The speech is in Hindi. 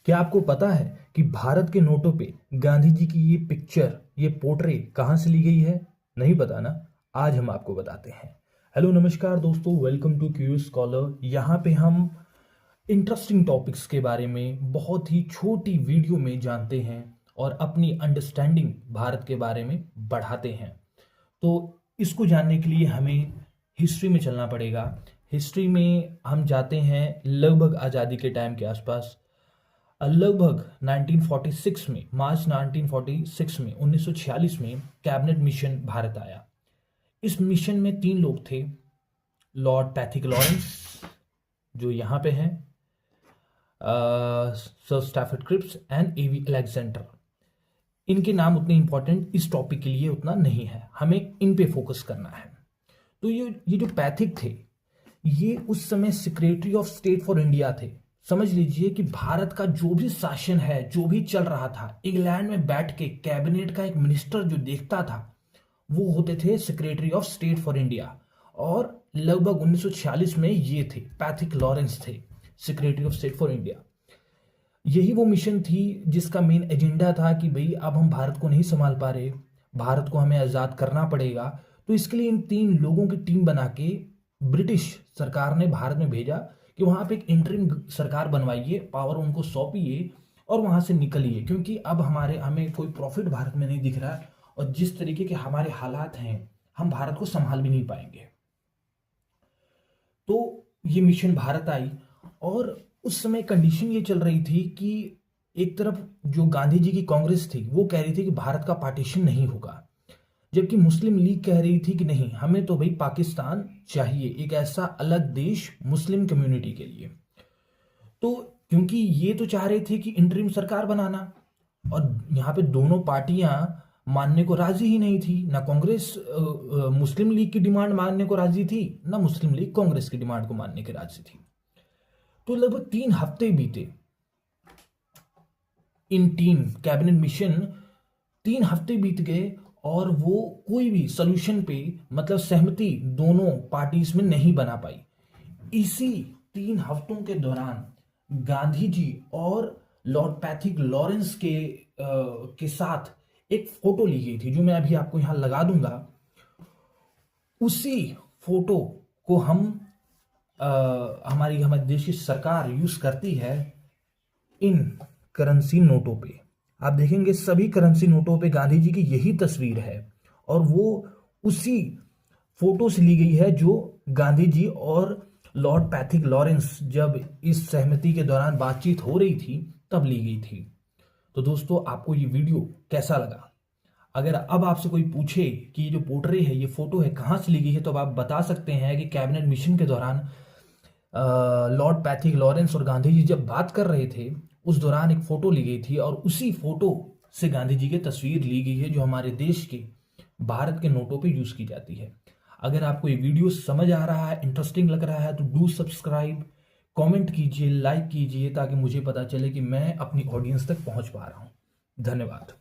क्या आपको पता है कि भारत के नोटों पे गांधी जी की ये पिक्चर, ये पोर्ट्रेट कहाँ से ली गई है? नहीं पता ना? आज हम आपको बताते हैं। हेलो नमस्कार दोस्तों, वेलकम टू क्यूरियस स्कॉलर। यहाँ पे हम इंटरेस्टिंग टॉपिक्स के बारे में बहुत ही छोटी वीडियो में जानते हैं और अपनी अंडरस्टैंडिंग भारत के बारे में बढ़ाते हैं। तो इसको जानने के लिए हमें हिस्ट्री में चलना पड़ेगा। हिस्ट्री में हम जाते हैं लगभग आज़ादी के टाइम के आसपास। लगभग 1946 में, मार्च 1946 में, 1946 में कैबिनेट मिशन भारत आया। इस मिशन में 3 लोग थे। लॉर्ड पैथिक लॉरेंस, जो यहाँ पे हैं, sir Stafford Cripps and A V Alexander. इनके नाम उतने इंपॉर्टेंट इस टॉपिक के लिए उतना नहीं है, हमें इन पे फोकस करना है। तो ये जो पैथिक थे, ये उस समय secretary of state for India थे। समझ लीजिए कि भारत का जो भी शासन है, जो भी चल रहा था, इंग्लैंड में बैठ के कैबिनेट का एक मिनिस्टर जो देखता था, वो होते थे secretary of state for India. और लगभग 1946 में ये थे, पैथिक लॉरेंस थे secretary of state for India. यही वो मिशन थी जिसका मेन एजेंडा था कि भाई अब हम भारत को नहीं संभाल पा रहे, भारत को हमें आज़ाद करना पड़ेगा। तो इसके लिए इन 3 लोगों की टीम बना के ब्रिटिश सरकार ने भारत में भेजा कि वहाँ पे एक इंटरिम सरकार बनवाइए, पावर उनको सौंपिए और वहाँ से निकलिए, क्योंकि अब हमें कोई प्रॉफिट भारत में नहीं दिख रहा है और जिस तरीके के हमारे हालात हैं, हम भारत को संभाल भी नहीं पाएंगे। तो ये मिशन भारत आई और उस समय कंडीशन ये चल रही थी कि एक तरफ जो गांधी जी की कांग्रेस थी वो कह रही थी कि भारत का पार्टीशन नहीं होगा, जबकि मुस्लिम लीग कह रही थी कि नहीं, हमें तो भाई पाकिस्तान चाहिए, एक ऐसा अलग देश मुस्लिम कम्युनिटी के लिए। तो क्योंकि ये तो चाह रहे थे कि इंटरिम सरकार बनाना, और यहाँ पे दोनों पार्टियां मानने को राजी ही नहीं थी। ना कांग्रेस मुस्लिम लीग की डिमांड मानने को राजी थी, ना मुस्लिम लीग कांग्रेस की डिमांड को मानने के राजी थी। तो लगभग 3 हफ्ते बीते इन टीम कैबिनेट मिशन, 3 हफ्ते बीत गए और वो कोई भी सोल्यूशन पे, मतलब सहमति दोनों पार्टीज में नहीं बना पाई। इसी 3 हफ्तों के दौरान गांधी जी और लॉर्ड पैथिक लॉरेंस के साथ एक फोटो ली गई थी, जो मैं अभी आपको यहां लगा दूंगा। उसी फोटो को हमारे देश की सरकार यूज करती है इन करेंसी नोटों पे। आप देखेंगे सभी करेंसी नोटों पे गांधी जी की यही तस्वीर है और वो उसी फोटो से ली गई है जो गांधी जी और लॉर्ड पैथिक लॉरेंस जब इस सहमति के दौरान बातचीत हो रही थी तब ली गई थी। तो दोस्तों, आपको ये वीडियो कैसा लगा? अगर अब आपसे कोई पूछे कि ये जो पोर्ट्रेट है, ये फोटो है, कहाँ से ली गई है, तो अब आप बता सकते हैं कि कैबिनेट मिशन के दौरान लॉर्ड पैथिक लॉरेंस और गांधी जी जब बात कर रहे थे, उस दौरान एक फोटो ली गई थी और उसी फोटो से गांधी जी की तस्वीर ली गई है, जो हमारे देश के भारत के नोटों पे यूज की जाती है। अगर आपको ये वीडियो समझ आ रहा है, इंटरेस्टिंग लग रहा है, तो डू सब्सक्राइब, कमेंट कीजिए, लाइक कीजिए, ताकि मुझे पता चले कि मैं अपनी ऑडियंस तक पहुंच पा रहा हूं। धन्यवाद।